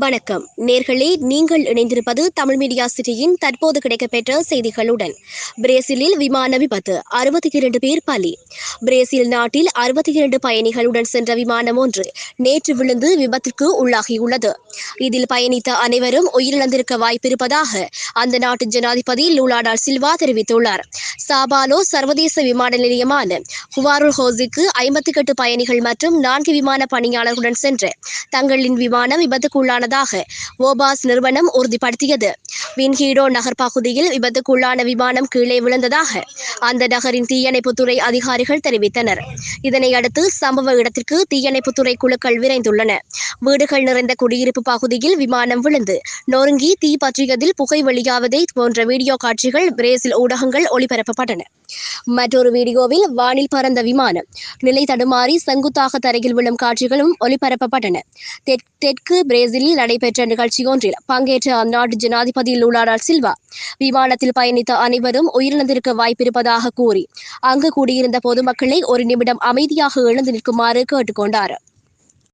வணக்கம் நேர்களே, நீங்கள் இணைந்திருப்பது தமிழ் மீடியா சிட்டியின் தற்போது கிடைக்கப்பெற்ற செய்திகளுடன். பிரேசிலில் விமான விபத்து, 62 பேர் பலி. பிரேசில் நாட்டில் 62 பயணிகளுடன் சென்ற விமானம் ஒன்று நேற்று விழுந்து விபத்திற்கு உள்ளாகியுள்ளது. இதில் பயணித்த அனைவரும் உயிரிழந்திருக்க வாய்ப்பிருப்பதாக அந்த நாட்டு ஜனாதிபதி லூலா டா சில்வா தெரிவித்துள்ளார். சாபாலோ சர்வதேச விமான நிலையமான ஹுவாருல் ஹோஸுக்கு 58 பயணிகள் மற்றும் 4 விமான பணியாளர்களுடன் சென்று தங்களின் விமானம் விபத்துக்குள்ளானதாக ஓபாஸ் நிறுவனம் உறுதிப்படுத்தியது. வின்ஹீடோ நகர் பகுதியில் விபத்துக்குள்ளான விமானம் கீழே விழுந்ததாக அந்த நகரின் தீயணைப்புத்துறை அதிகாரிகள் தெரிவித்தனர். இதனையடுத்து சம்பவ இடத்திற்கு தீயணைப்புத்துறை குழுக்கள் விரைந்துள்ளன. வீடுகள் நிறைந்த குடியிருப்பு பகுதியில் விமானம் விழுந்து நொறுங்கி தீ பற்றியதில் புகை வெளியாவதை போன்ற வீடியோ காட்சிகள் பிரேசில் ஊடகங்கள் ஒளிபரப்பப்பட்டன. மற்றொரு வீடியோவில் வானில் பறந்த விமானம் நிலை தடுமாறி செங்குத்தாக தரையில் விழும் காட்சிகளும் ஒளிபரப்பப்பட்டன. தெற்கு பிரேசிலில் நடைபெற்ற நிகழ்ச்சியொன்றில் பங்கேற்ற அந்நாட்டு ஜனாதிபதி லூலா டா சில்வா விமானத்தில் பயணித்த அனைவரும் உயிரிழந்திருக்க வாய்ப்பிருப்பதாக கூறி அங்கு கூடியிருந்த பொதுமக்களை ஒரு நிமிடம் அமைதியாக எழுந்து நிற்குமாறு கேட்டுக்கொண்டார்.